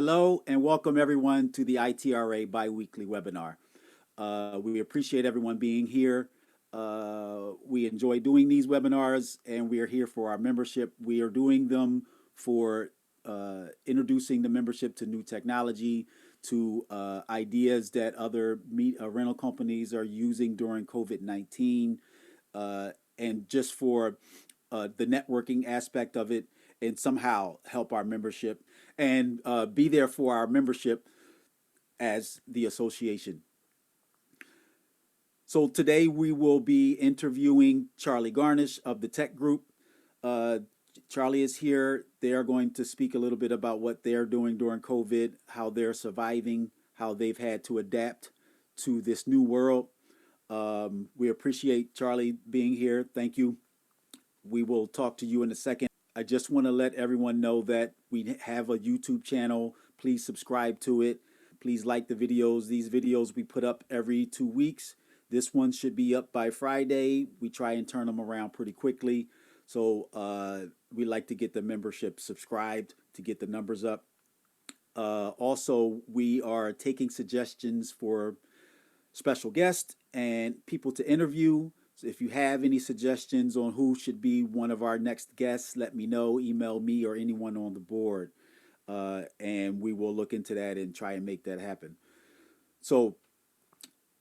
Hello and welcome everyone to the ITRA biweekly webinar. We appreciate everyone being here. We enjoy doing these webinars and we are here for our membership. We are doing them for introducing the membership to new technology, to ideas that other rental companies are using during COVID-19, and just for the networking aspect of it, and somehow help our membership and be there for our membership as the association. So today we will be interviewing Charlie Garnish of the Tekk Group. Charlie is here. They are going to speak a little bit about what they're doing during COVID, how they're surviving, how they've had to adapt to this new world. We appreciate Charlie being here. Thank you. We will talk to you in a second. I just want to let everyone know that we have a YouTube channel. Please subscribe to it. Please like the videos. These videos we put up every 2 weeks. This one should be up by Friday. We try and turn them around pretty quickly. So we like to get the membership subscribed to get the numbers up. Also, we are taking suggestions for special guests and people to interview. So if you have any suggestions on who should be one of our next guests, let me know. Email me or anyone on the board, and we will look into that and try and make that happen. So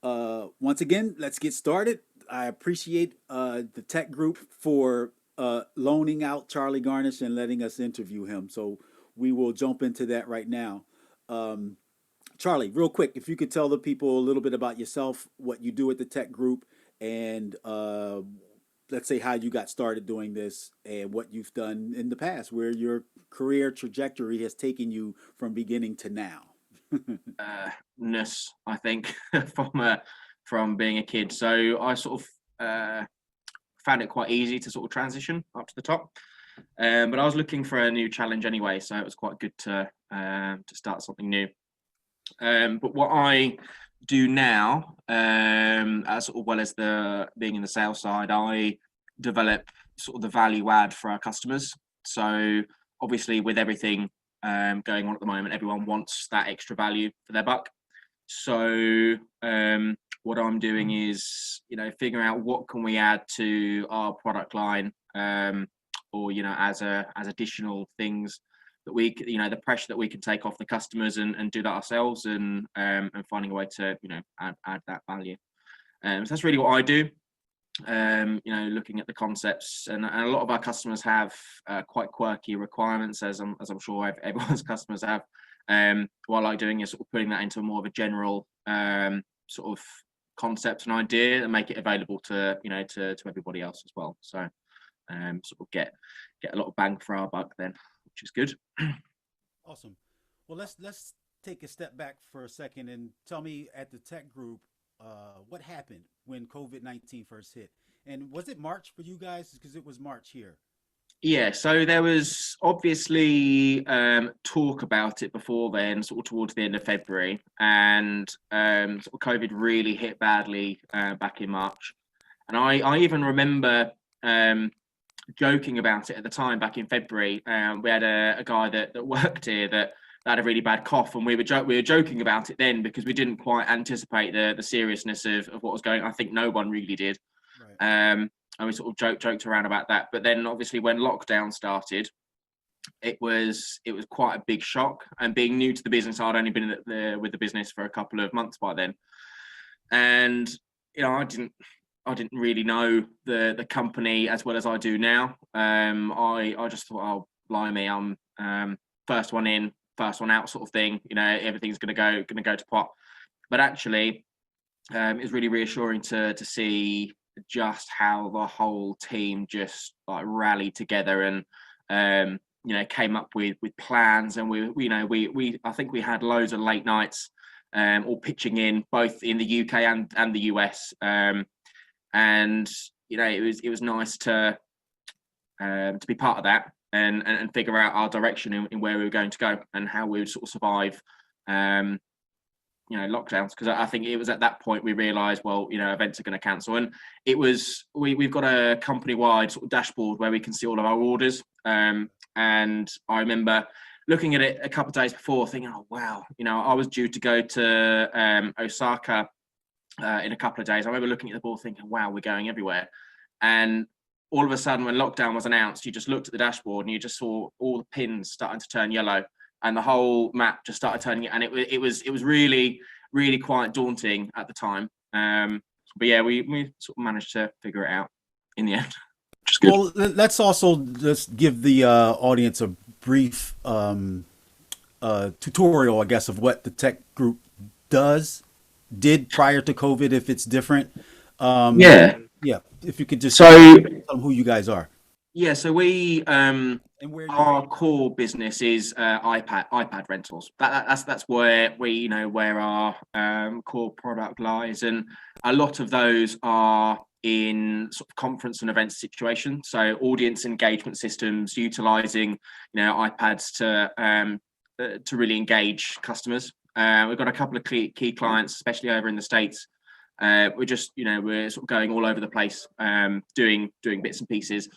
once again, let's get started. I appreciate the Tekk Group for loaning out Charlie Garnish and letting us interview him. So we will jump into that right now. Charlie, real quick, if you could tell the people a little bit about yourself, what you do at the Tekk Group, and let's say how you got started doing this and what you've done in the past, where your career trajectory has taken you from beginning to now. I think, from being a kid. So I sort of found it quite easy to sort of transition up to the top. But I was looking for a new challenge anyway, so it was quite good to start something new. But what I do now, as well as being in the sales side, I develop sort of the value add for our customers. So obviously with everything going on at the moment, everyone wants that extra value for their buck. So what I'm doing is, figuring out what can we add to our product line, or as additional things that we, the pressure that we can take off the customers and do that ourselves, and finding a way to add that value. So that's really what I do. Looking at the concepts, and a lot of our customers have quite quirky requirements, as I'm sure everyone's customers have. What I like doing is sort of putting that into more of a general sort of concept and idea, and make it available to to everybody else as well. So sort of get a lot of bang for our buck then, which is good. Awesome. Well, let's take a step back for a second and tell me, at the Tekk Group, what happened when COVID-19 first hit, and was it March for you guys? Because it was March here. Yeah, so there was obviously talk about it before then, sort of towards the end of February, and sort of COVID really hit badly back in March. And I even remember joking about it at the time back in February. We had a guy that worked here that had a really bad cough, and we were joking about it then, because we didn't quite anticipate the seriousness of what was going on. I think no one really did. Right. And we sort of joked around about that. But then obviously when lockdown started, it was quite a big shock. And being new to the business, I'd only been with the business for a couple of months by then, and I didn't really know the company as well as I do now. I just thought, oh blimey, I'm first one in, first one out sort of thing. Everything's gonna go to pot. But actually, it was really reassuring to see just how the whole team just like rallied together and came up with plans. And we I think we had loads of late nights, all pitching in, both in the UK and the US. And it was nice to be part of that and figure out our direction in where we were going to go and how we would sort of survive lockdowns, because I think it was at that point we realized, well, events are going to cancel. And it was we've got a company wide sort of dashboard where we can see all of our orders, and I remember looking at it a couple of days before, thinking, oh wow, I was due to go to Osaka in a couple of days. I remember looking at the board thinking, wow, we're going everywhere. And all of a sudden, when lockdown was announced, you just looked at the dashboard and you just saw all the pins starting to turn yellow, and the whole map just started turning. And it was really, really quite daunting at the time. But yeah, we sort of managed to figure it out in the end, which is good. Well, let's also just give the audience a brief tutorial, I guess, of what the Tekk Group did prior to COVID, if it's different. Yeah. Yeah, if you could just So tell them who you guys are yeah, so we and where you're our based. core business is iPad rentals. That's where where our core product lies, and a lot of those are in sort of conference and event situations. So audience engagement systems, utilizing iPads to really engage customers. We've got a couple of key clients, especially over in the States. We're sort of going all over the place, doing bits and pieces.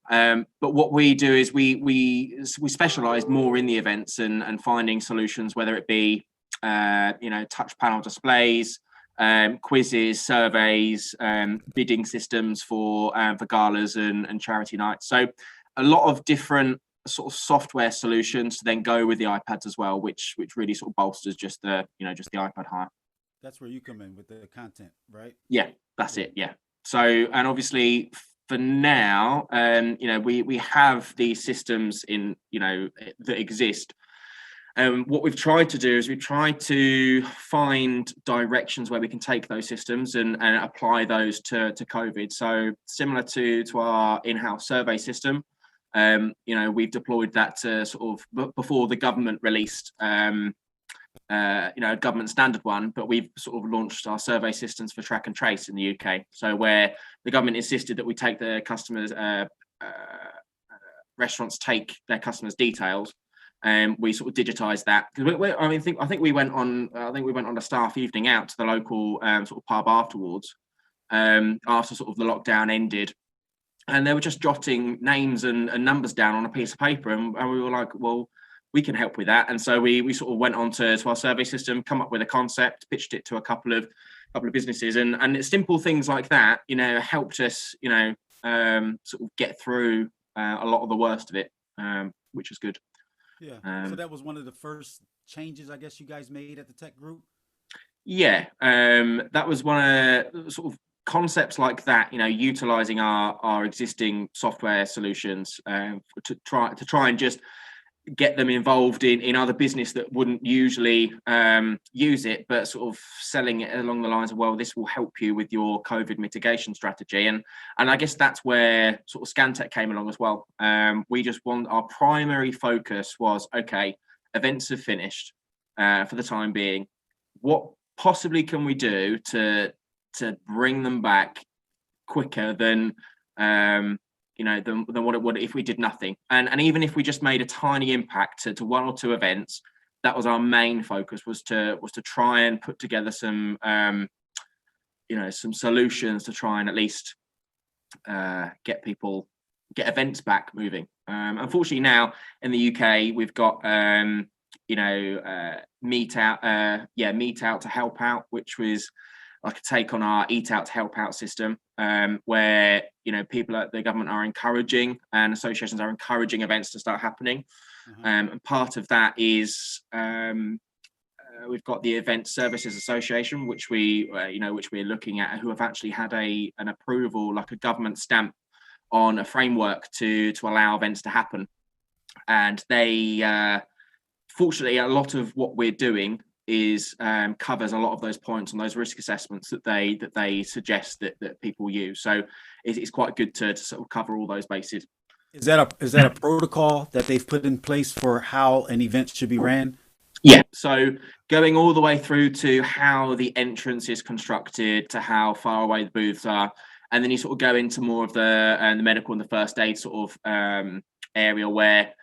But what we do is we specialize more in the events and finding solutions, whether it be touch panel displays, quizzes, surveys, bidding systems for galas and charity nights. So a lot of different sort of software solutions to then go with the iPads as well, which really sort of bolsters just the iPad hire. That's where you come in with the content, right? Yeah, that's it. Yeah. So, and obviously for now, we have these systems in, that exist. What we've tried to do is we've tried to find directions where we can take those systems and apply those to COVID. So similar to our in-house survey system, we've deployed that to sort of before the government released a government standard one, but we've sort of launched our survey systems for track and trace in the UK. So where the government insisted that we take their customers, restaurants take their customers' details, and we sort of digitized that. Because I think we went on a staff evening out to the local sort of pub afterwards, after sort of the lockdown ended, and they were just jotting names and numbers down on a piece of paper, and we were like, well, we can help with that. And so we sort of went on to our survey system, come up with a concept, pitched it to a couple of businesses, and simple things like that, helped us, sort of get through a lot of the worst of it, which was good. Yeah. So that was one of the first changes, I guess, you guys made at the Tekk Group. Yeah, that was one of sort of concepts like that, utilizing our existing software solutions to try and just get them involved in other business that wouldn't usually use it, but sort of selling it along the lines of, well, this will help you with your COVID mitigation strategy. And I guess that's where sort of Scantekk came along as well. Our primary focus was, okay, events have finished for the time being. What possibly can we do to bring them back quicker than than what it would if we did nothing, and even if we just made a tiny impact to one or two events. That was our main focus, was to try and put together some some solutions to try and at least get events back moving. Unfortunately now in the UK we've got Meet Out to Help Out, which was like a take on our Eat Out to Help Out system, where people at the government are encouraging and associations are encouraging events to start happening. And part of that is we've got the Event Services Association, which we're looking at, who have actually had an approval, like a government stamp, on a framework to allow events to happen. And they fortunately, a lot of what we're doing is covers a lot of those points and those risk assessments that they suggest that people use. So it's quite good to sort of cover all those bases. Is that a protocol that they've put in place for how an event should be ran? Yeah. So going all the way through to how the entrance is constructed, to how far away the booths are, and then you sort of go into more of the medical and the first aid sort of area where,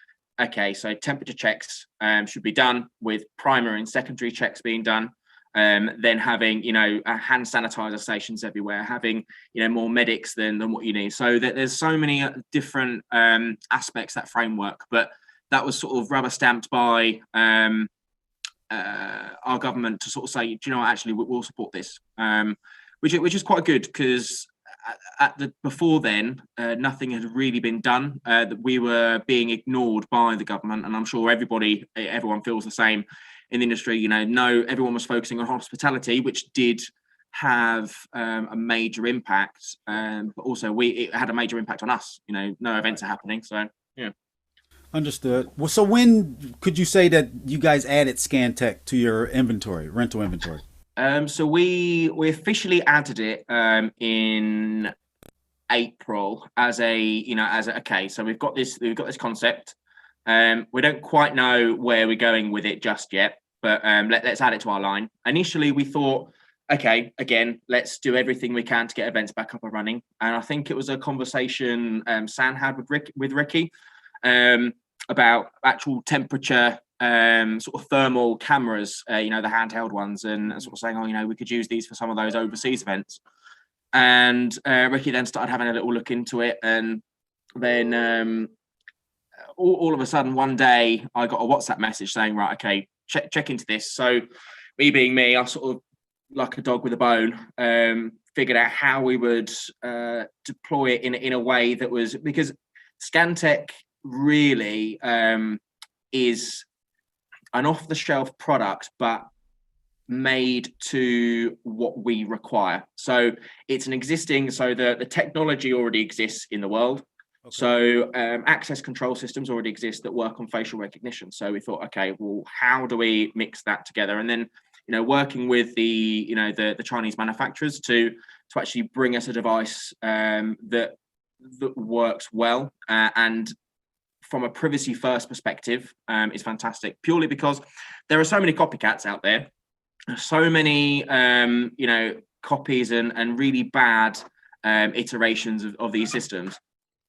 okay, so temperature checks should be done, with primary and secondary checks being done. Then having hand sanitizer stations everywhere, having more medics than what you need. So that there's so many different aspects, that framework. But that was sort of rubber stamped by our government to sort of say, do you know what, actually we'll support this, which is quite good, because before then, nothing had really been done. That we were being ignored by the government, and I'm sure everyone feels the same in the industry. No, everyone was focusing on hospitality, which did have a major impact, but also it had a major impact on us. No events are happening, so yeah. Understood. Well, so when could you say that you guys added Scantekk to your inventory, rental inventory? So we officially added it in April as okay. So we've got this concept. We don't quite know where we're going with it just yet, but let's add it to our line. Initially, we thought, okay, again, let's do everything we can to get events back up and running. And I think it was a conversation San had with Ricky about actual temperature, sort of thermal cameras, the handheld ones, and sort of saying, we could use these for some of those overseas events. And Ricky then started having a little look into it, and then all of a sudden one day I got a WhatsApp message saying, right, okay, check into this. So me being me, I sort of, like a dog with a bone, figured out how we would deploy it in a way that was, because Scantekk really is an off-the-shelf product, but made to what we require. So it's the technology already exists in the world. Okay. So access control systems already exist that work on facial recognition. So we thought, okay, well, how do we mix that together? And then, working with the Chinese manufacturers to actually bring us a device that works well, and from a privacy first perspective is fantastic, purely because there are so many copycats out there, so many copies and really bad iterations of these systems,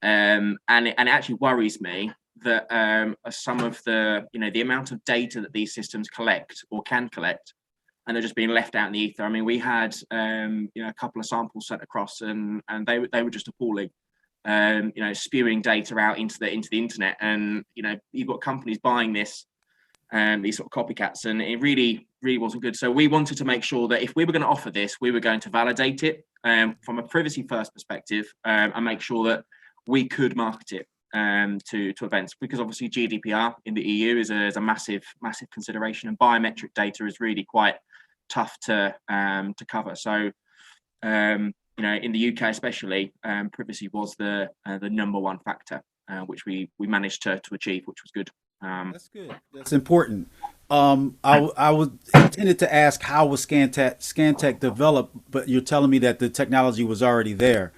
and it actually worries me that some of the amount of data that these systems collect or can collect, and they're just being left out in the ether. I mean, we had a couple of samples sent across, and they were just appalling. Spewing data out into the internet, and you've got companies buying these sort of copycats, and it really wasn't good. So we wanted to make sure that if we were going to offer this, we were going to validate it from a privacy first perspective, and make sure that we could market it to events, because obviously GDPR in the EU is a massive consideration, and biometric data is really quite tough to cover. So in the UK especially, privacy was the number one factor, which we managed to achieve, which was good. That's good. That's important. I was intended to ask, how was Scantekk developed, but you're telling me that the technology was already there.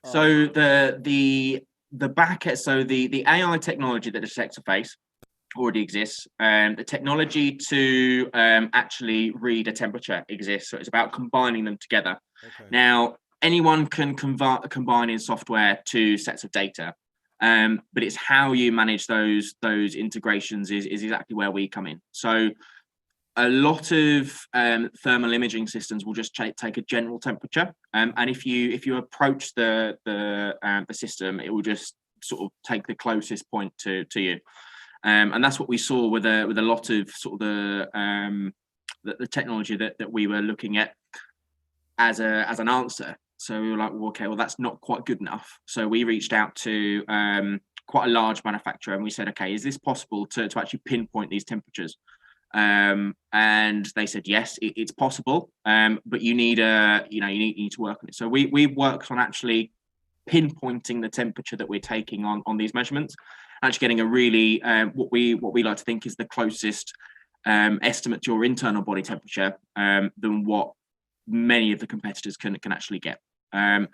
So the back end, so the AI technology that detects a face already exists. The technology to actually read a temperature exists. So it's about combining them together. Okay. Now, anyone can combine in software two sets of data, but it's how you manage those integrations is exactly where we come in. So a lot of thermal imaging systems will just take a general temperature, and if you approach the system, it will just sort of take the closest point to you, and that's what we saw with a lot of sort of the technology that we were looking at as an answer. So we were like, well, okay, well, that's not quite good enough. So we reached out to quite a large manufacturer, and we said, okay, is this possible to actually pinpoint these temperatures? And they said, yes, it's possible, but you need you need to work on it. So we worked on actually pinpointing the temperature that we're taking on these measurements, actually getting a really what we like to think is the closest estimate to your internal body temperature than what many of the competitors can actually get. Okay.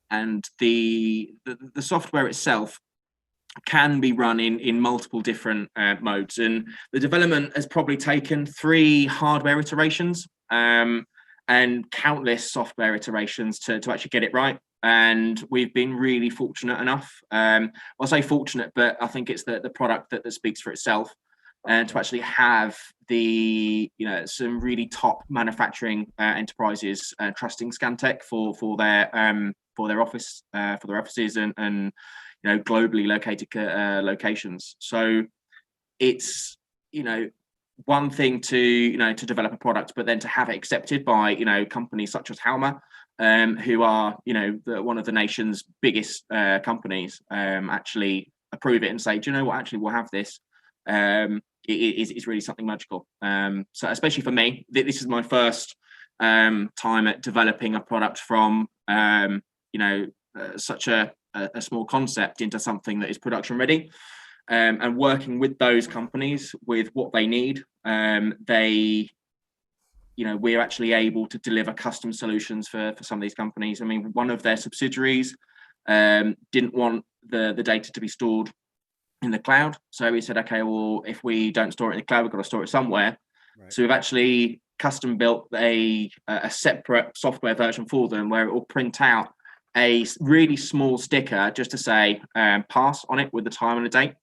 And the software itself can be run in multiple different modes, and the development has probably taken 3 hardware iterations and countless software iterations to actually get it right. And we've been really fortunate enough. I'll say fortunate, but I think it's the product that speaks for itself, and to actually have some really top manufacturing enterprises trusting Scantekk for their offices and globally located locations. So it's, one thing to develop a product, but then to have it accepted by companies such as Halma, who are one of the nation's biggest companies, actually approve it and say, do you know what, actually we'll have this. It's really something magical. So especially for me, this is my first time at developing a product from such a small concept into something that is production ready. And working with those companies with what they need, we're actually able to deliver custom solutions for some of these companies. I mean, one of their subsidiaries didn't want the data to be stored in the cloud, so we said, okay, well, if we don't store it in the cloud, we've got to store it somewhere. Right. So we've actually custom built a separate software version for them, where it will print out a really small sticker just to say pass on it with the time and the date.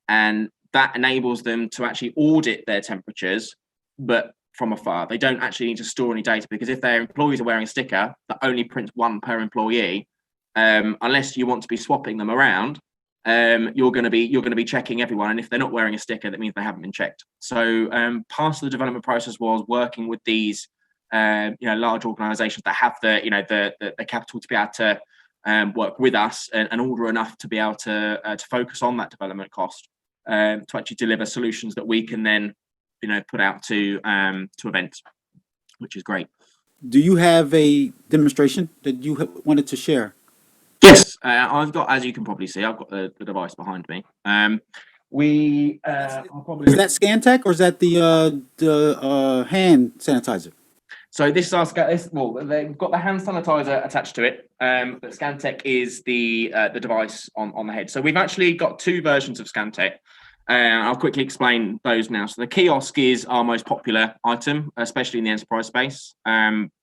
And that enables them to actually audit their temperatures, but from afar. They don't actually need to store any data, because if their employees are wearing a sticker that only prints one per employee, unless you want to be swapping them around, you're going to be checking everyone. And if they're not wearing a sticker, that means they haven't been checked. So part of the development process was working with these large organizations that have the capital to be able to work with us and order enough to be able to focus on that development cost, to actually deliver solutions that we can then put out to events, which is great. Do you have a demonstration that you wanted to share? Yes, I've got, as you can probably see, I've got the device behind me. Is that Scantekk, or is that the hand sanitizer? So this is our well, they've got the hand sanitizer attached to it, but Scantekk is the device on the head. So we've actually got two versions of Scantekk. I'll quickly explain those now. So the Kiosk is our most popular item, especially in the enterprise space,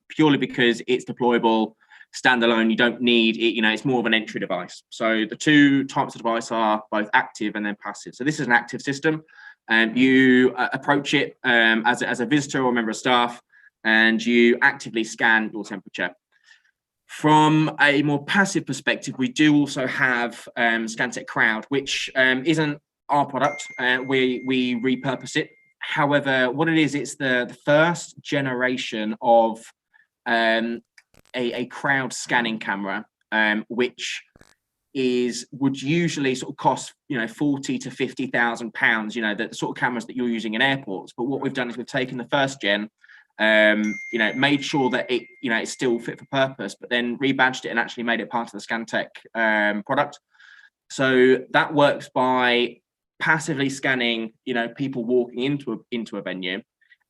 purely because it's deployable, standalone. You don't need it, it's more of an entry device. So the two types of device are both active and then passive. So this is an active system, and you approach it as a visitor or member of staff, and you actively scan your temperature. From a more passive perspective, we do also have Scantekk Crowd, which isn't our product. We repurpose it. However, what it is, it's the first generation of a crowd scanning camera, which would usually sort of cost 40 to 50,000 pounds. The sort of cameras that you're using in airports. But what we've done is we've taken the first gen, made sure that it's still fit for purpose, but then rebadged it and actually made it part of the Scantekk product. So that works by passively scanning, people walking into a venue,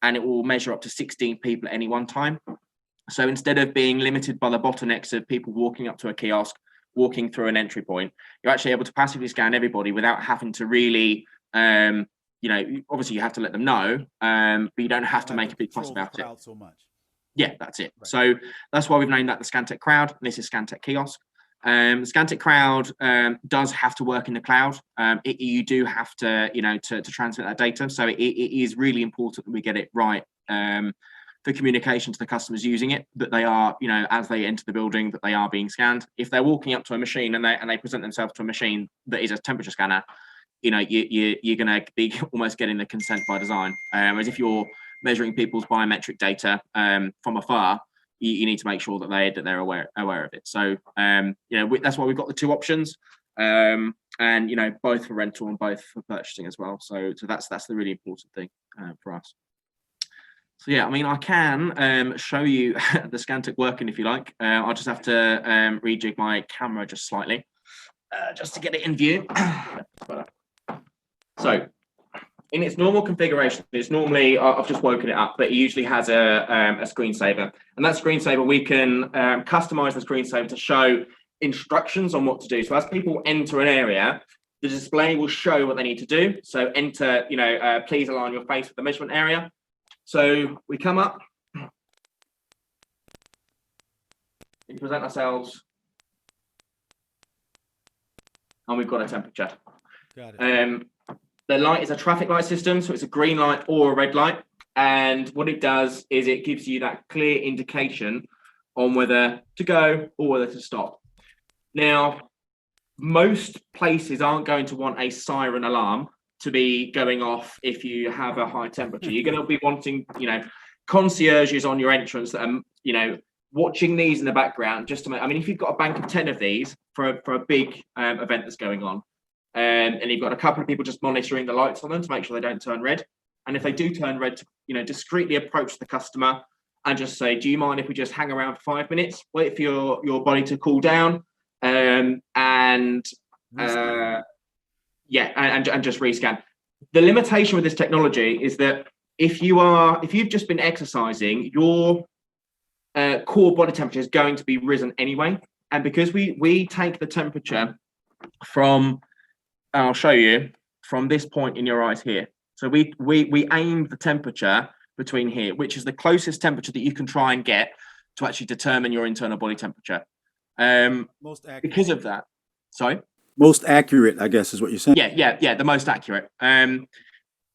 and it will measure up to 16 people at any one time. So instead of being limited by the bottlenecks of people walking up to a kiosk, walking through an entry point, you're actually able to passively scan everybody without having to really, obviously you have to let them know, but you don't have to make a big fuss about it. So much. Yeah, that's it. Right. So that's why we've named that the Scantekk Crowd. And this is Scantekk Kiosk. Scantekk Crowd does have to work in the cloud. You do have to, to transmit that data. So it is really important that we get it right for communication to the customers using it, that they are, as they enter the building, that they are being scanned. If they're walking up to a machine and they present themselves to a machine that is a temperature scanner, you're going to be almost getting the consent by design. Whereas if you're measuring people's biometric data from afar, you need to make sure that they're aware of it. So that's why we've got the two options, and both for rental and both for purchasing as well. So that's the really important thing for us. So yeah, I mean, I can show you the Scantekk working if you like. I'll just have to rejig my camera just slightly, just to get it in view. So in its normal configuration, it's normally, I've just woken it up, but it usually has a screensaver. And that screensaver, we can customize the screensaver to show instructions on what to do. So as people enter an area, the display will show what they need to do. So enter, please align your face with the measurement area. So we come up, we present ourselves, and we've got a temperature. Got it. The light is a traffic light system, so it's a green light or a red light. And what it does is it gives you that clear indication on whether to go or whether to stop. Now, most places aren't going to want a siren alarm to be going off if you have a high temperature. You're going to be wanting, concierges on your entrance that are, watching these in the background just to make. I mean, if you've got a bank of 10 of these for a big event that's going on, and you've got a couple of people just monitoring the lights on them to make sure they don't turn red, and if they do turn red, discreetly approach the customer and just say, "Do you mind if we just hang around for 5 minutes, wait for your body to cool down, and and just rescan." The limitation with this technology is that if you've just been exercising, your core body temperature is going to be risen anyway, and because we take the temperature from, I'll show you, from this point in your eyes here. So we aim the temperature between here, which is the closest temperature that you can try and get to actually determine your internal body temperature. Most accurate. Because of that, sorry. Most accurate, I guess, is what you're saying. Yeah, the most accurate.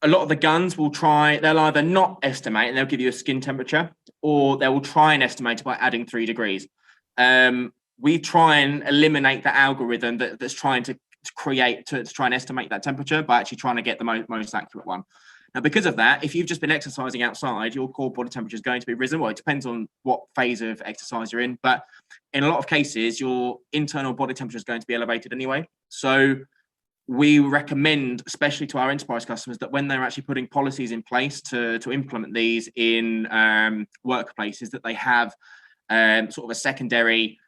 A lot of the guns they'll either not estimate and they'll give you a skin temperature, or they will try and estimate it by adding 3 degrees. We try and eliminate the algorithm that's trying to create to try and estimate that temperature by actually trying to get the most accurate one. Now, because of that, if you've just been exercising outside, your core body temperature is going to be risen. Well, it depends on what phase of exercise you're in, but in a lot of cases, your internal body temperature is going to be elevated anyway. So we recommend, especially to our enterprise customers, that when they're actually putting policies in place to implement these in workplaces, that they have sort of a secondary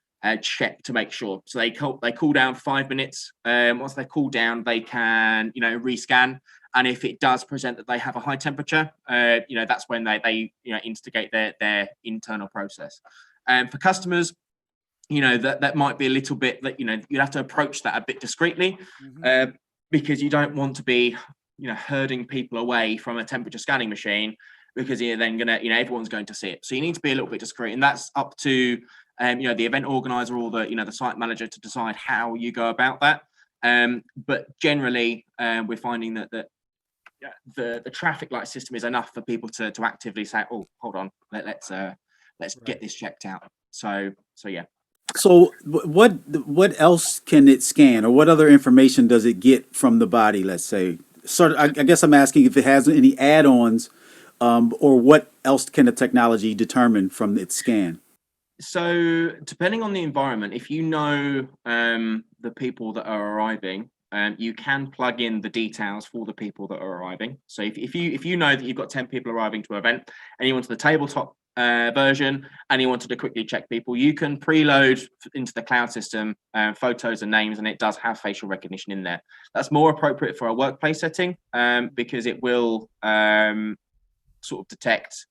check to make sure. So they cool down for 5 minutes. Once they cool down, they can rescan. And if it does present that they have a high temperature, that's when they instigate their internal process. For customers, that might be a little bit that you'd have to approach that a bit discreetly, because you don't want to be herding people away from a temperature scanning machine, because you're then gonna everyone's going to see it. So you need to be a little bit discreet, and that's up to the event organizer or the site manager to decide how you go about that. But generally, we're finding that the traffic light system is enough for people to actively say, "Oh, hold on, let's get this checked out." So yeah. So what else can it scan, or what other information does it get from the body? Let's say, sort of. I guess I'm asking if it has any add-ons, or what else can the technology determine from its scan? So depending on the environment, if the people that are arriving, you can plug in the details for the people that are arriving. So if you know that you've got 10 people arriving to an event and you wanted the tabletop version and you wanted to quickly check people, you can preload into the cloud system photos and names, and it does have facial recognition in there. That's more appropriate for a workplace setting, because it will sort of detect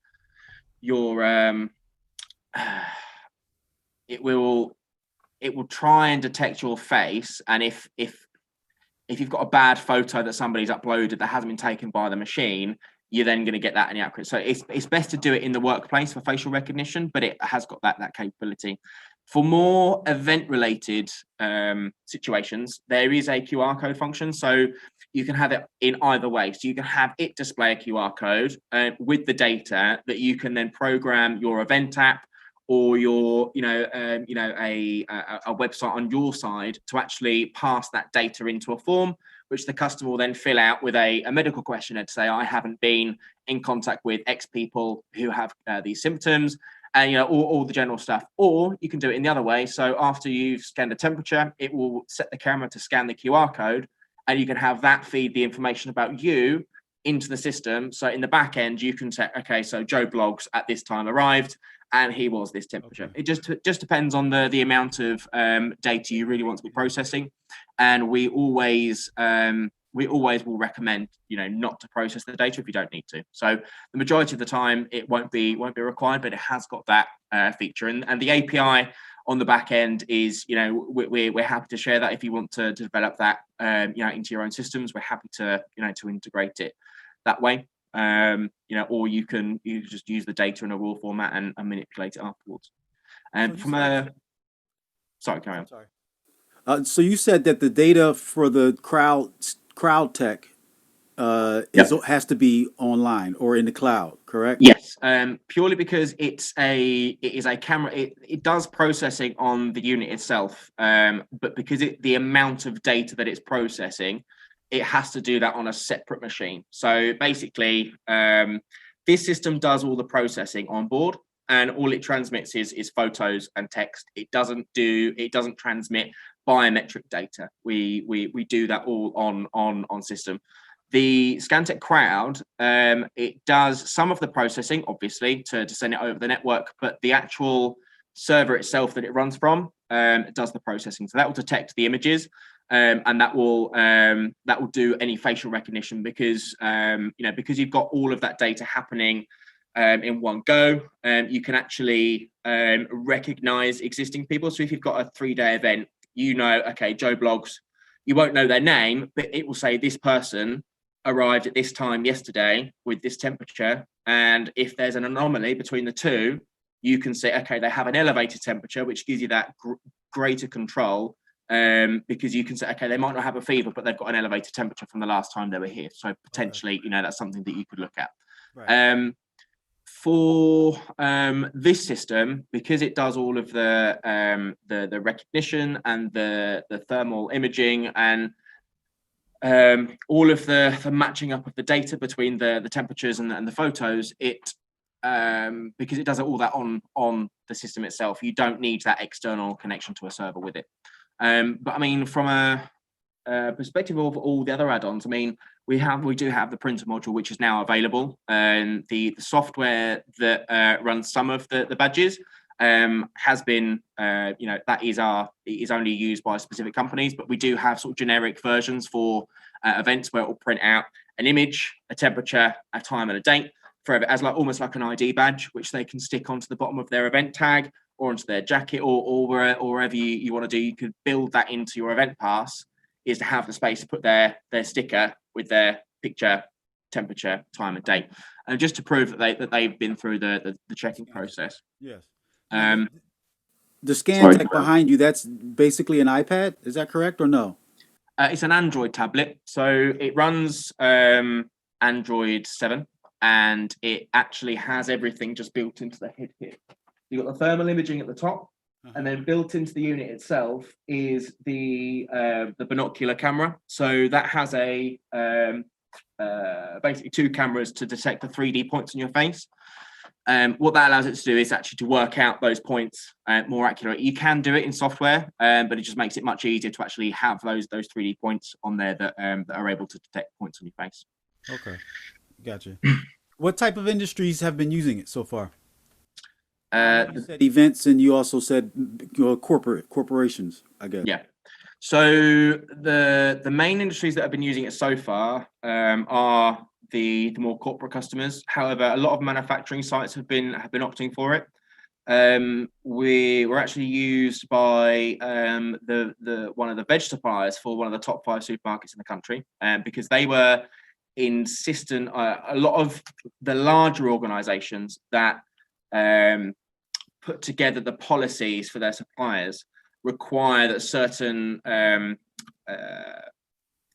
your it will try and detect your face, and if you've got a bad photo that somebody's uploaded that hasn't been taken by the machine, you're then going to get that inaccurate. So it's best to do it in the workplace for facial recognition, but it has got that capability. For more event-related situations, there is a QR code function, so you can have it in either way. So you can have it display a QR code with the data that you can then program your event app or your a website on your side to actually pass that data into a form, which the customer will then fill out with a medical questionnaire to say, "I haven't been in contact with X people who have these symptoms," and all the general stuff. Or you can do it in the other way. So after you've scanned the temperature, it will set the camera to scan the QR code, and you can have that feed the information about you into the system. So in the back end, you can say, "Okay, so Joe Bloggs at this time arrived, and he was this temperature." Okay. It just depends on the amount of data you really want to be processing, and we always will recommend not to process the data if you don't need to. So the majority of the time it won't be required, but it has got that feature, and the API on the back end is we're happy to share that if you want to develop that into your own systems. We're happy to to integrate it that way. Or you just use the data in a raw format and manipulate it afterwards. Sorry, carry on. Sorry. So you said that the data for the crowd tech has to be online or in the cloud, correct? Yes, purely because it is a camera. It does processing on the unit itself, but because the amount of data that it's processing it has to do that on a separate machine. So basically, this system does all the processing on board, and all it transmits is photos and text. It doesn't transmit biometric data. We do that all on system. The Scantekk Crowd, it does some of the processing, obviously, to send it over the network, but the actual server itself that it runs from, it does the processing. So that will detect the images, and that will do any facial recognition, because because you've got all of that data happening in one go. You can actually recognize existing people. So if you've got a 3-day event, okay, Joe Blogs, you won't know their name, but it will say this person arrived at this time yesterday with this temperature. And if there's an anomaly between the two, you can say, okay, they have an elevated temperature, which gives you that greater control, because you can say, okay, they might not have a fever, but they've got an elevated temperature from the last time they were here. So potentially, that's something that you could look at. Right. For this system, because it does all of the recognition and the thermal imaging and all of the matching up of the data between the temperatures and the photos, because it does all that on the system itself, you don't need that external connection to a server with it. But I mean, from a perspective of all the other add-ons, I mean, we do have the printer module, which is now available, and the software that runs some of the badges has been, that is only used by specific companies, but we do have sort of generic versions for events where it will print out an image, a temperature, a time, and a date as almost like an ID badge, which they can stick onto the bottom of their event tag or onto their jacket or wherever you want to do. You could build that into your event pass, is to have the space to put their sticker with their picture, temperature, time, and date, and just to prove that they've been through the checking process. Yes. The Scantekk behind you, that's basically an iPad. Is that correct or no? It's an Android tablet, so it runs Android 7, and it actually has everything just built into the head here. You've got the thermal imaging at the top, and then built into the unit itself is the binocular camera. So that has basically 2 cameras to detect the 3D points on your face. What that allows it to do is actually to work out those points more accurately. You can do it in software, but it just makes it much easier to actually have those 3D points on there that are able to detect points on your face. Okay, gotcha. What type of industries have been using it so far? You said events, and you also said corporations, I guess. Yeah. So the main industries that have been using it so far are the more corporate customers. However, a lot of manufacturing sites have been opting for it. We were actually used by the one of the veg suppliers for one of the top 5 supermarkets in the country, because they were insistent. A lot of the larger organisations that put together the policies for their suppliers require that certain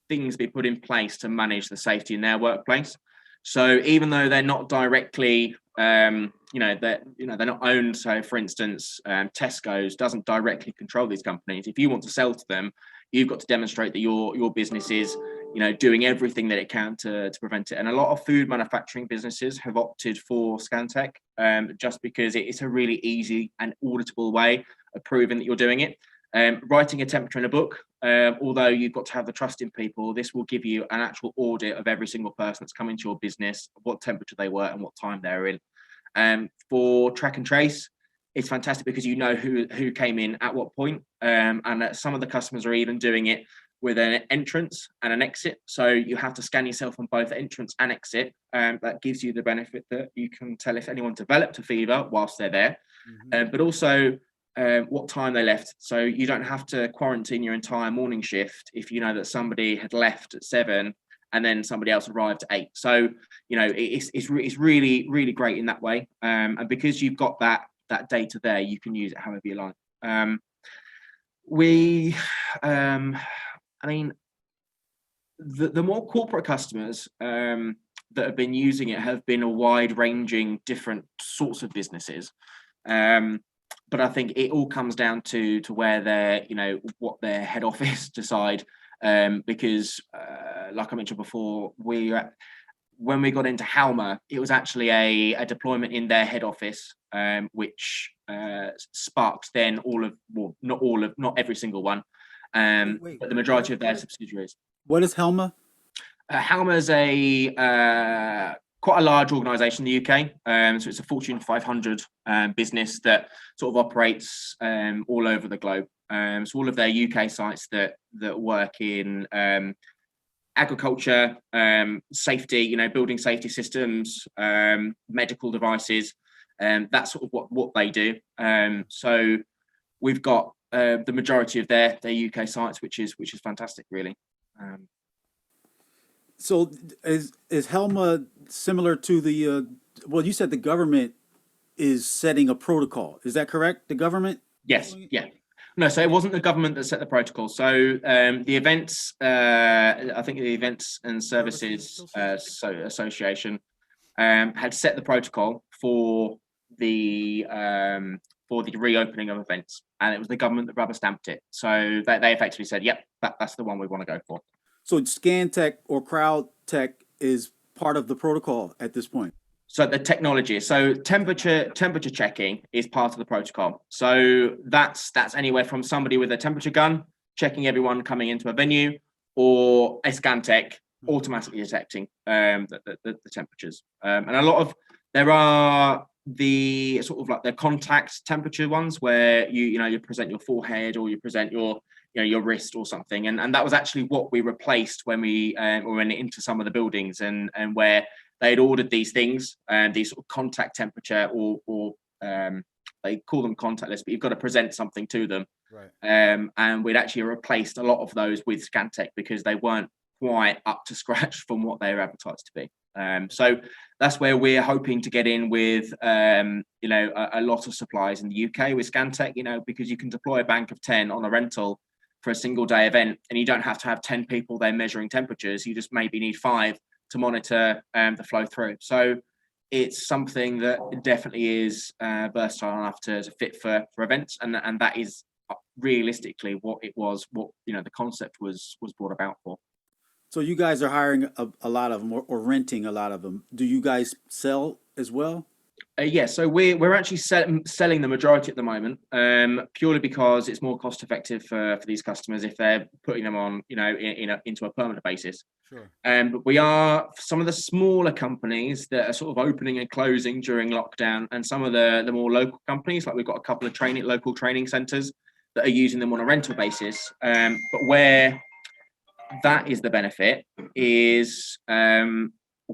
things be put in place to manage the safety in their workplace. So even though they're not directly, they're not owned. So, for instance, Tesco's doesn't directly control these companies. If you want to sell to them, you've got to demonstrate that your business is, doing everything that it can to prevent it. And a lot of food manufacturing businesses have opted for Scantekk, just because it's a really easy and auditable way of proving that you're doing it. Writing a temperature in a book, although you've got to have the trust in people, this will give you an actual audit of every single person that's come into your business, what temperature they were and what time they're in. For track and trace, it's fantastic because you know who came in at what point, and some of the customers are even doing it with an entrance and an exit. So you have to scan yourself on both entrance and exit. That gives you the benefit that you can tell if anyone developed a fever whilst they're there, but also what time they left. So you don't have to quarantine your entire morning shift if you know that somebody had left at 7 and then somebody else arrived at 8. So, it's really, really great in that way. And because you've got that data there, you can use it however you like. The more corporate customers that have been using it have been a wide-ranging different sorts of businesses. But I think it all comes down to where what their head office decide because like I mentioned before, when we got into Halma, it was actually a deployment in their head office, which sparked then not every single one, but the majority of their subsidiaries. What is Helma? Halma is quite a large organisation in the UK. So it's a Fortune 500 business that sort of operates all over the globe. So all of their UK sites that work in agriculture, safety, building safety systems, medical devices, that's sort of what they do. So we've got the majority of their UK sites, which is fantastic, really. So is Helma similar to the? Well, you said the government is setting a protocol. Is that correct? The government? Yes. Yeah. No, so it wasn't the government that set the protocol. So the events, I think the Events and Services Association had set the protocol for the reopening of events, and it was the government that rubber stamped it. So they effectively said, "Yep, that's the one we want to go for." So Scantekk or CrowdTech is part of the protocol at this point. So the technology, so temperature checking is part of the protocol. So that's anywhere from somebody with a temperature gun checking everyone coming into a venue, or a Scantekk automatically detecting the temperatures. And a lot of there are the sort of like the contact temperature ones where you present your forehead or you present your your wrist or something, and that was actually what we replaced when we went into some of the buildings and where they'd ordered these things, these sort of contact temperature or they call them contactless, but you've got to present something to them. Right. And we'd actually replaced a lot of those with Scantekk because they weren't quite up to scratch from what they were advertised to be. So that's where we're hoping to get in with a lot of suppliers in the UK with Scantekk, because you can deploy a bank of 10 on a rental for a single day event, and you don't have to have 10 people there measuring temperatures. You just maybe need 5 to monitor the flow through. So it's something that definitely is versatile enough to fit for events, and that is realistically what the concept was brought about for. So you guys are hiring a lot of them or renting a lot of them. Do you guys sell as well? Yeah, so we're actually selling the majority at the moment, purely because it's more cost effective for these customers if they're putting them on, into a permanent basis. Sure. But we are some of the smaller companies that are sort of opening and closing during lockdown, and some of the more local companies, like we've got a couple of local training centres that are using them on a rental basis. But where that is the benefit is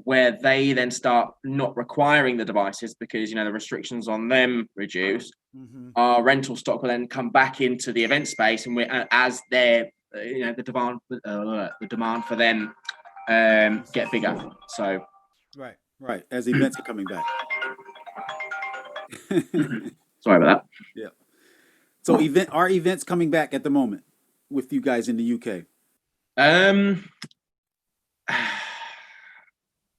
where they then start not requiring the devices because the restrictions on them reduce. Mm-hmm. Our rental stock will then come back into the event space, and as their the demand for them get bigger. So right as events are coming back. Sorry about that. Yeah. So are events coming back at the moment with you guys in the UK?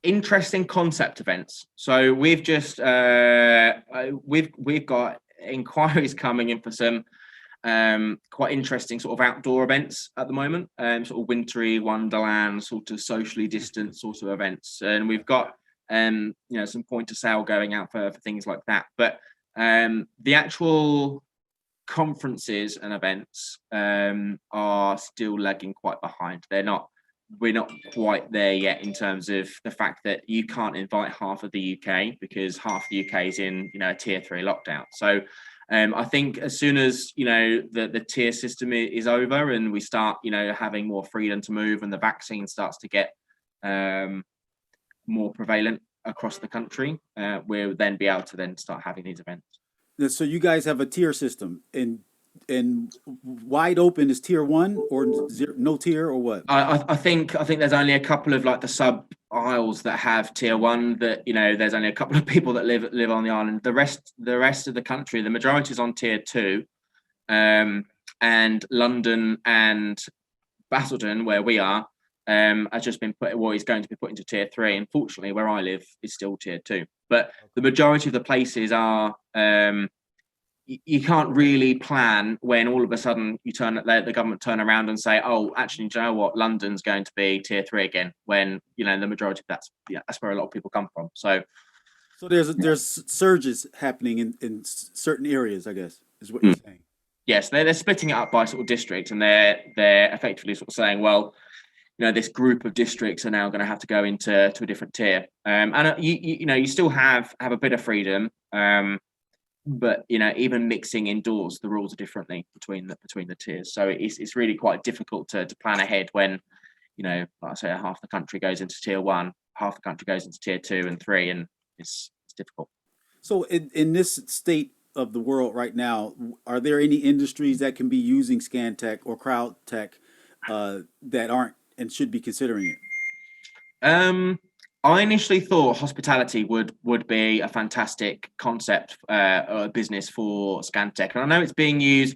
Interesting concept events. So we've just we've got inquiries coming in for some quite interesting sort of outdoor events at the moment, sort of wintry wonderland, sort of socially distant sort of events, and we've got some point of sale going out for things like that. But the actual conferences and events are still lagging quite behind. We're not quite there yet in terms of the fact that you can't invite half of the UK because half the UK is in a tier 3 lockdown. So I think as soon as the tier system is over and we start having more freedom to move and the vaccine starts to get more prevalent across the country, we'll then be able to then start having these events. So you guys have a tier system, and wide open is tier 1 or zero, no tier, or what? I think there's only a couple of like the sub isles that have tier 1. That there's only a couple of people that live on the island. The rest of the country, the majority is on tier 2, and London and Basildon, where we are, has just been is going to be put into tier 3. Unfortunately, where I live is still tier 2. But the majority of the places are you can't really plan when all of a sudden the government turn around and say, oh, actually, do you know what, London's going to be tier 3 again, when the majority of that's where a lot of people come from. So So there's surges happening in certain areas, I guess, is what you're saying. yes, they're splitting it up by sort of district, and they're effectively sort of saying, well, this group of districts are now going to have to go into a different tier, and you still have a bit of freedom, but even mixing indoors, the rules are differently between the tiers. So it's really quite difficult to plan ahead when like I say, half the country goes into tier 1, half the country goes into tier 2 and 3, and it's difficult. So in this state of the world right now, are there any industries that can be using Scantekk or CrowdTech that aren't and should be considering it? I initially thought hospitality would be a fantastic concept, business for Scantekk, and I know it's being used,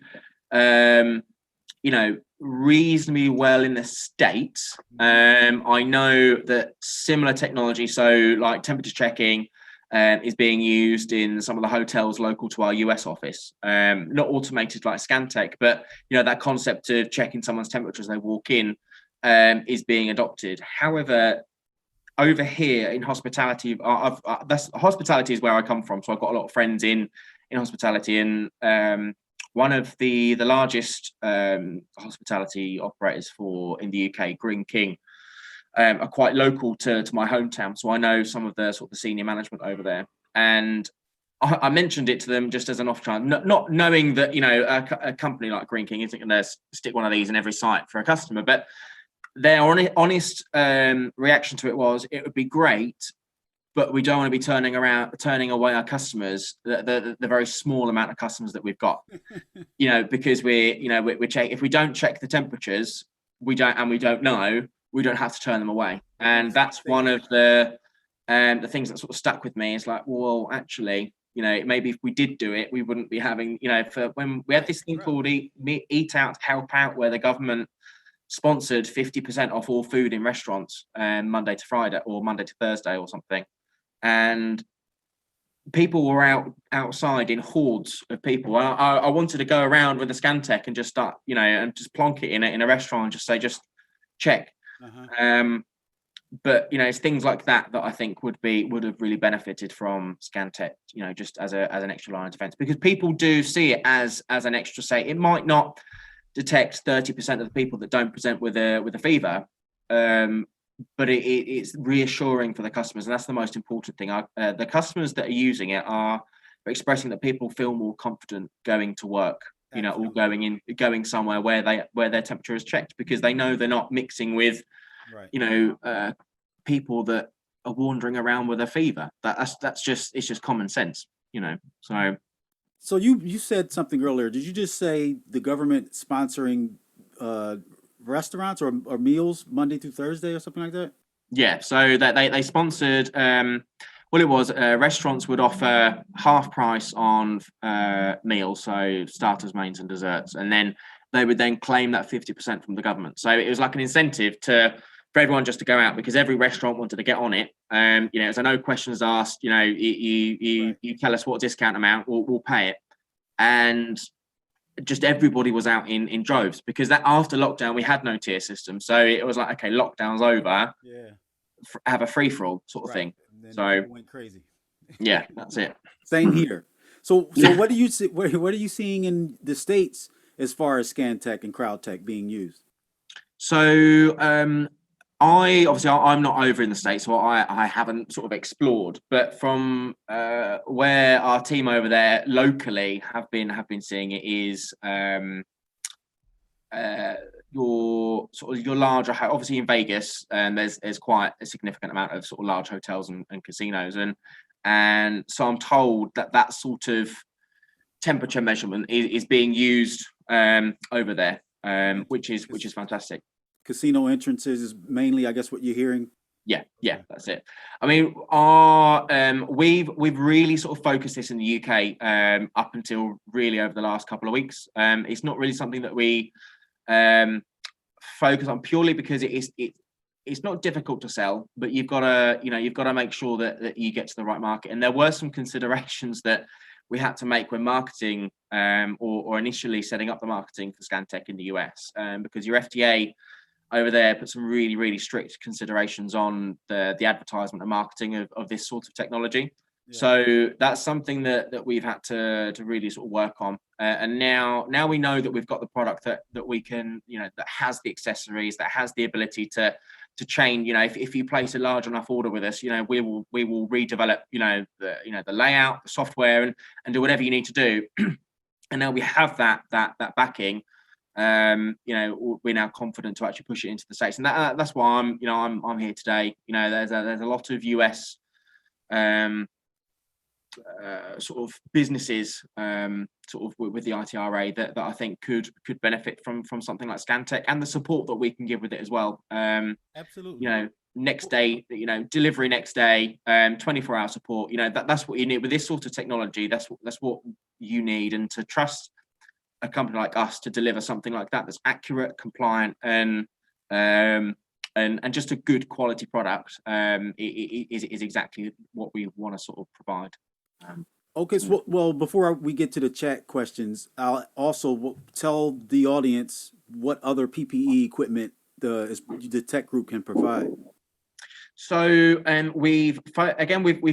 reasonably well in the States. I know that similar technology, so like temperature checking, is being used in some of the hotels local to our US office. Not automated like Scantekk, but that concept of checking someone's temperature as they walk in is being adopted. However, over here in hospitality, hospitality is where I come from, so I've got a lot of friends in hospitality, and one of the largest hospitality operators in the UK, Green King, are quite local to my hometown, so I know some of the sort of the senior management over there, and I mentioned it to them just as an off chance, not knowing that a company like Green King isn't going to stick one of these in every site for a customer, but their honest reaction to it was, it would be great, but we don't want to be turning away our customers, the very small amount of customers that we've got, because we're check. If we don't check the temperatures, we don't know, we don't have to turn them away. And that's one of the things that sort of stuck with me. Is like, well, actually, maybe if we did do it, we wouldn't be having, for when we had this thing called Eat Out, Help Out, where the government sponsored 50% off all food in restaurants, Monday to Friday or Monday to Thursday or something, and people were outside in hordes of people. I wanted to go around with a Scantekk and just start, and just plonk it in a restaurant and just say, just check. But it's things like that I think would have really benefited from Scantekk, just as an extra line of defense, because people do see it as an extra. Say it might not detect 30% of the people that don't present with a fever, but it's reassuring for the customers, and that's the most important thing. The customers that are using it are expressing that people feel more confident going to work, or going somewhere where their temperature is checked, because they know they're not mixing with, people that are wandering around with a fever. It's just common sense, So you said something earlier. Did you just say the government sponsoring restaurants or meals Monday through Thursday or something like that? Yeah, so that they sponsored. Well, it was restaurants would offer half price on meals, so starters, mains, and desserts, and then they would then claim that 50% from the government. So it was like an incentive for everyone just to go out, because every restaurant wanted to get on it. So no questions asked. You tell us what discount amount, we'll pay it, and just everybody was out in droves, because that after lockdown we had no tier system, so it was like, okay, lockdown's over, have a free for all sort of thing. So it went crazy. Yeah, that's it. Same here. So what do you see? What are you seeing in the States as far as Scantekk and CrowdTech being used? So I'm not over in the States, so I haven't sort of explored, but from where our team over there locally have been seeing it is your larger, obviously in Vegas, there's quite a significant amount of sort of large hotels and casinos, and so I'm told that sort of temperature measurement is being used over there, which is fantastic. Casino entrances is mainly, I guess, what you're hearing. Yeah, that's it. I mean, we've really sort of focused this in the UK up until really over the last couple of weeks. It's not really something that we focus on, purely because it's not difficult to sell, but you've got to make sure that you get to the right market. And there were some considerations that we had to make when marketing or initially setting up the marketing for Scantekk in the US, because your FDA over there put some really, really strict considerations on the advertisement and marketing of this sort of technology. Yeah. So that's something that we've had to really sort of work on. And now we know that we've got the product that we can, that has the accessories, that has the ability to change. If you place a large enough order with us, we will redevelop, the layout, the software, and do whatever you need to do. And now we have that backing. We're now confident to actually push it into the States, and that's why I'm here today. There's a lot of US sort of businesses sort of with the ITRA that I think could benefit from something like Scantekk and the support that we can give with it as well. Absolutely. Next day, delivery next day, 24-hour support. That's what you need with this sort of technology. That's what you need, and to trust a company like us to deliver something like that's accurate, compliant, and just a good quality product is exactly what we want to sort of provide. Okay, so well, before we get to the chat questions, I'll also tell the audience what other PPE equipment the Tekk Group can provide. So we've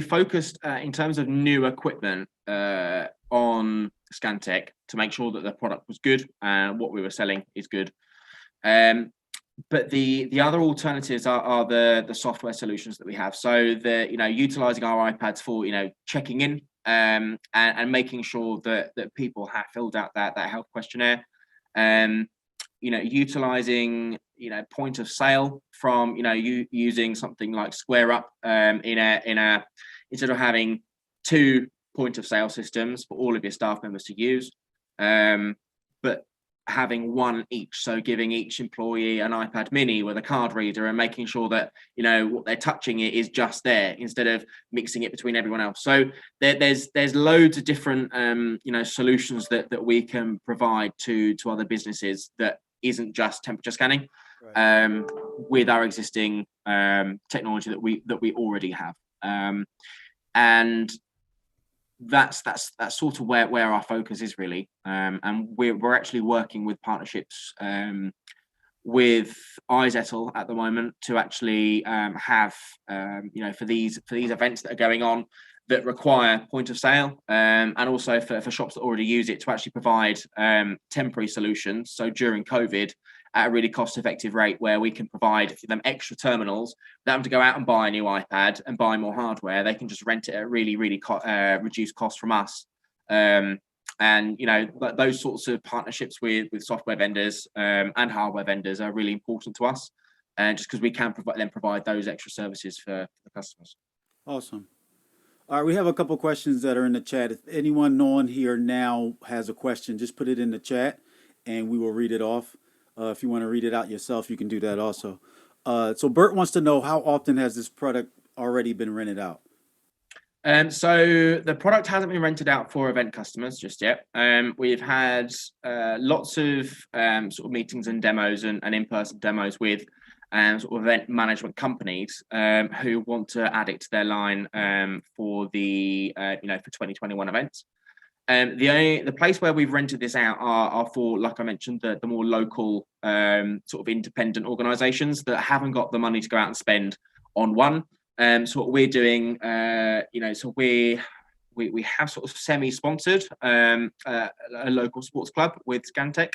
focused in terms of new equipment on Scantekk to make sure that the product was good and what we were selling is good. But the other alternatives are the software solutions that we have. So utilizing our iPads for checking in and making sure that people have filled out that health questionnaire. Utilizing point of sale from using something like Square Up instead of having 2 point of sale systems for all of your staff members to use, but having 1 each, so giving each employee an iPad mini with a card reader and making sure that what they're touching it is just there instead of mixing it between everyone else. So there's loads of different solutions that we can provide to other businesses that isn't just temperature scanning. Right. With our existing technology that we already have, and that's sort of where our focus is really, and we're actually working with partnerships with ITRA at the moment to actually have for these events that are going on that require point of sale, and also for shops that already use it to actually provide temporary solutions. So during COVID, at a really cost-effective rate, where we can provide them extra terminals, without them to go out and buy a new iPad and buy more hardware. They can just rent it at really reduced cost from us. And those sorts of partnerships with software vendors and hardware vendors are really important to us, and just because we can provide those extra services for the customers. Awesome. All right, we have a couple questions that are in the chat. If anyone on here now has a question, just put it in the chat and we will read it off. If you want to read it out yourself, you can do that also. So Bert wants to know, how often has this product already been rented out? So the product hasn't been rented out for event customers just yet. We've had lots of sort of meetings and demos and in-person demos with sort of event management companies who want to add it to their line for the for 2021 events. The place where we've rented this out are for, like I mentioned, the more local sort of independent organisations that haven't got the money to go out and spend on one. So what we're doing, so we have sort of semi-sponsored a local sports club with Scantekk.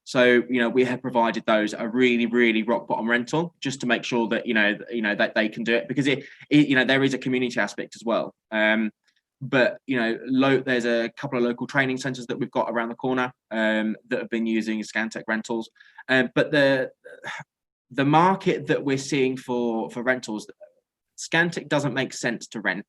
So we have provided those a really rock bottom rental just to make sure that that they can do it, because it there is a community aspect as well. But there's a couple of local training centres that we've got around the corner that have been using Scantekk rentals. But the market that we're seeing for rentals, Scantekk doesn't make sense to rent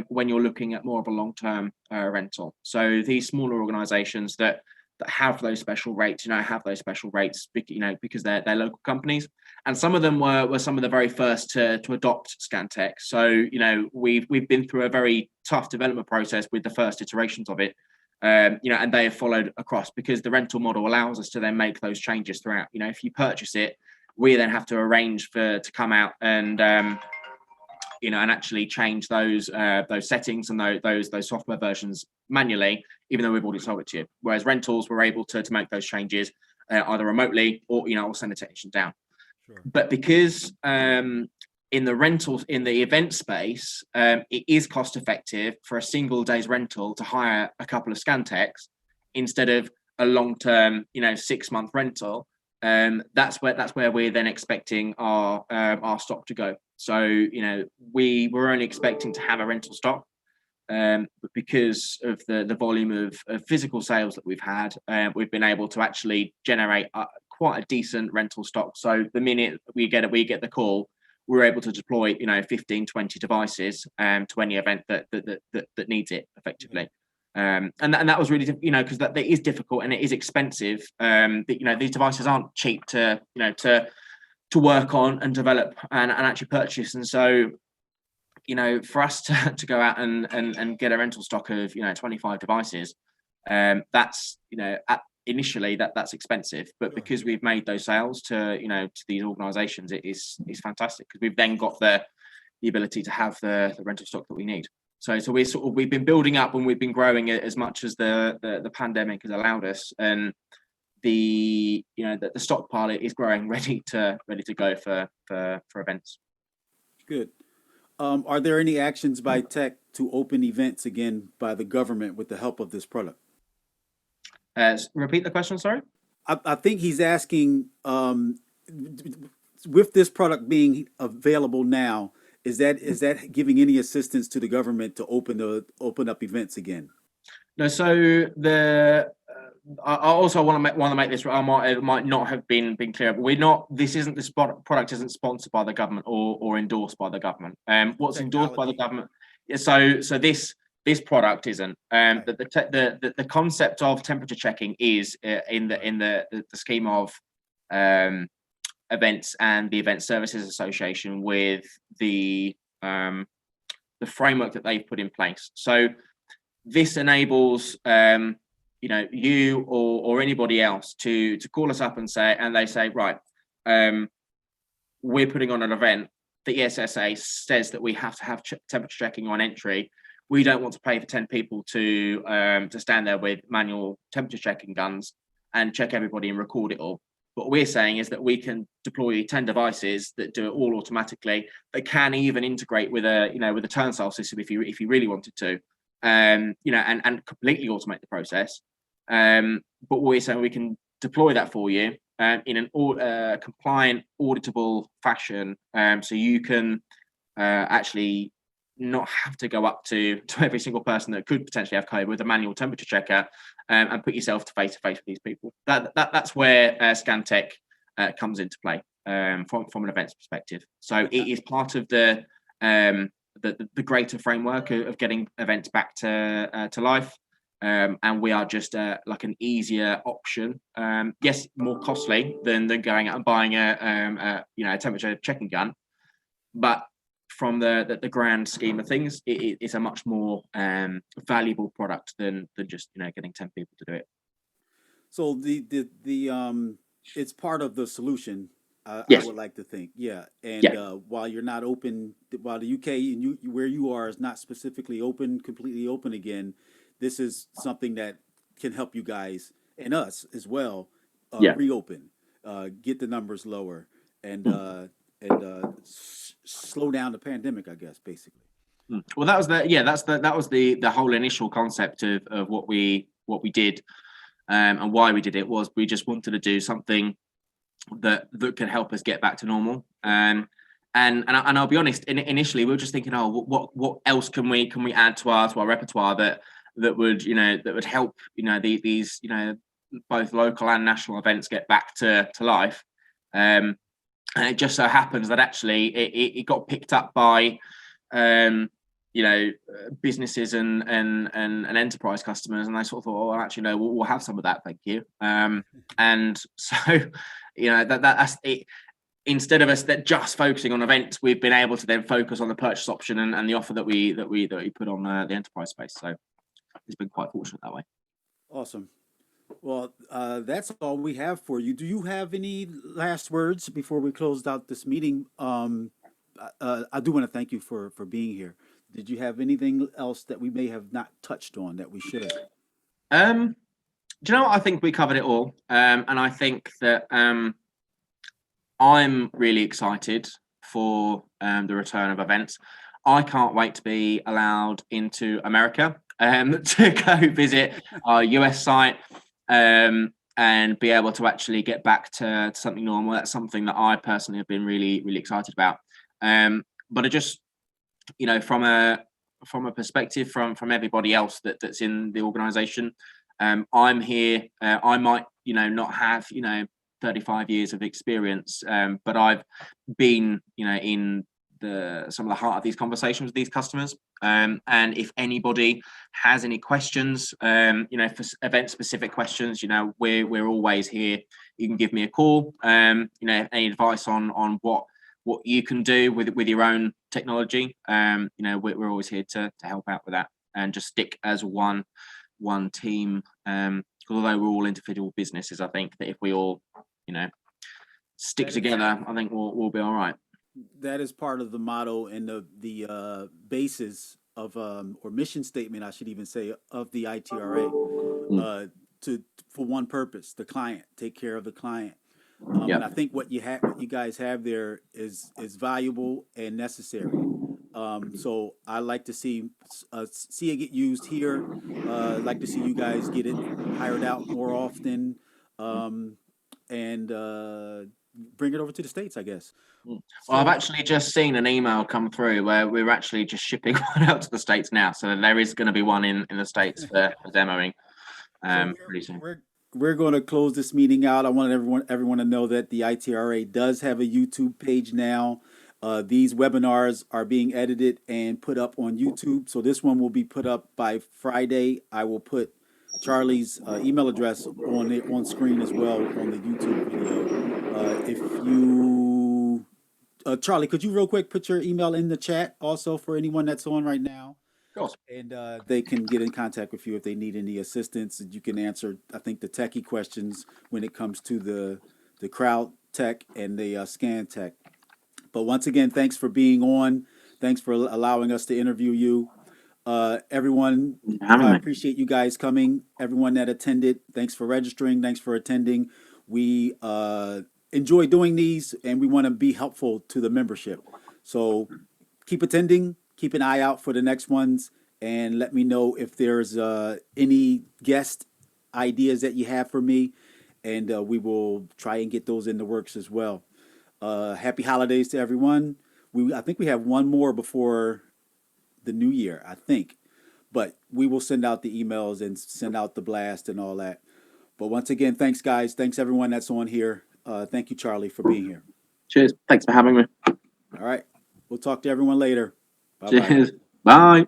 when you're looking at more of a long-term rental. So these smaller organisations that have those special rates, have those special rates, because they're local companies, and some of them were some of the very first to adopt Scantekk. So we've been through a very tough development process with the first iterations of it, and they have followed across, because the rental model allows us to then make those changes throughout. If you purchase it, we then have to arrange to come out and and actually change those settings and those software versions manually, even though we've already sold it to you. Whereas rentals, we're able to make those changes either remotely or or send a technician down. Sure. But because in the event space, it is cost effective for a single day's rental to hire a couple of Scantekks instead of a long-term, 6-month rental. That's where we're then expecting our stock to go. So, we were only expecting to have a rental stock, but because of the volume of physical sales that we've had, we've been able to actually generate quite a decent rental stock. So the minute we get the call, we're able to deploy 15, 20 devices to any event that needs it effectively. And that was really because that is difficult and it is expensive. These devices aren't cheap to work on and develop and actually purchase. And so for us to go out and get a rental stock of 25 devices, that's initially that's expensive, but Sure. because we've made those sales to to these organizations, it's fantastic because we've then got the ability to have the rental stock that we need. So we've been building up and we've been growing it as much as the pandemic has allowed us, and the stockpile is growing, ready to go for events. Good. Are there any actions by Tekk to open events again by the government with the help of this product? Repeat the question, sorry. I think he's asking, with this product being available now, is that giving any assistance to the government to open up events again? No, so I also want to make this. It might not have been clear, but we're not. This product isn't sponsored by the government or endorsed by the government. What's endorsed by the government? So this product isn't. The concept of temperature checking is in the scheme of events and the Event Services Association with the framework that they've put in place. So this enables you or anybody else to call us up and they say, right, we're putting on an event. The ESSA says that we have to have temperature checking on entry. We don't want to pay for 10 people to stand there with manual temperature checking guns and check everybody and record it all. What we're saying is that we can deploy 10 devices that do it all automatically. They can even integrate with a turnstile system if you really wanted to, and completely automate the process. But what we're saying, we can deploy that for you in an compliant, auditable fashion, so you can actually not have to go up to every single person that could potentially have COVID with a manual temperature checker, and put yourself face to face with these people. That's where Scantekk comes into play from an events perspective. So it is part of the greater framework of getting events back to life. And we are just like an easier option. Yes, more costly than going out and buying a temperature checking gun, but from the grand scheme of things, it's a much more valuable product than just getting 10 people to do it. So the it's part of the solution. Yes. I would like to think, yeah. And Yeah. While you're not open, while the UK and where you are is not specifically completely open again, this is something that can help you guys and us as well reopen, get the numbers lower, and slow down the pandemic, I guess, basically. Well, that was the whole initial concept of what we did, and why we did it was we just wanted to do something that could help us get back to normal. And I'll be honest, initially we were just thinking, what else can we add to our repertoire that would help these both local and national events get back to life. And it just so happens that actually it got picked up by businesses and enterprise customers, and they sort of thought, oh, actually no, we'll have some of that, thank you. And so that's it. Instead of us just focusing on events, we've been able to then focus on the purchase option and the offer that we put on the enterprise space. So it's been quite fortunate that way. Awesome. Well, that's all we have for you. Do you have any last words before we close out this meeting? I do want to thank you for being here. Did you have anything else that we may have not touched on that we should have? Do you know what? I think we covered it all, and I think that I'm really excited for the return of events. I can't wait to be allowed into America to go visit our US site and be able to actually get back to something normal. That's something that I personally have been really excited about. But I just, from a perspective from everybody else that's in the organisation, I'm here. I might not have 35 years of experience, but I've been in some of the heart of these conversations with these customers. And if anybody has any questions, for event specific questions, we're always here. You can give me a call. Any advice on what you can do with your own technology, we're always here to help out with that, and just stick as one team. Although we're all individual businesses, I think that if we all stick together, I think we'll be all right. That is part of the motto and the basis of or mission statement, I should even say, of the ITRA. For one purpose, the client, take care of the client. Yep. And I think what you guys have there is valuable and necessary. So I like to see it get used here. Like to see you guys get it hired out more often, and bring it over to the States, I guess. Well, I've actually just seen an email come through where we're actually just shipping one out to the States now. So there is going to be one in the States for demoing pretty soon. We're going to close this meeting out. I want everyone to know that the ITRA does have a YouTube page now. These webinars are being edited and put up on YouTube. So this one will be put up by Friday. I will put Charlie's email address on screen as well on the YouTube video. If you, Charlie, could you real quick put your email in the chat also for anyone that's on right now? Of course. And they can get in contact with you if they need any assistance. You can answer, I think, the techie questions when it comes to the crowd tech and the Scantekk. But once again, thanks for being on. Thanks for allowing us to interview you. Everyone, I appreciate you guys coming. Everyone that attended, thanks for registering. Thanks for attending. We enjoy doing these, and we want to be helpful to the membership. So keep attending. Keep an eye out for the next ones, and let me know if there's any guest ideas that you have for me, and we will try and get those in the works as well. Happy holidays to everyone. I think we have one more before the new year, I think, but we will send out the emails and send out the blast and all that. But once again, thanks guys. Thanks everyone that's on here. Thank you, Charlie, for being here. Cheers. Thanks for having me. All right. We'll talk to everyone later. Bye-bye. Cheers. Bye.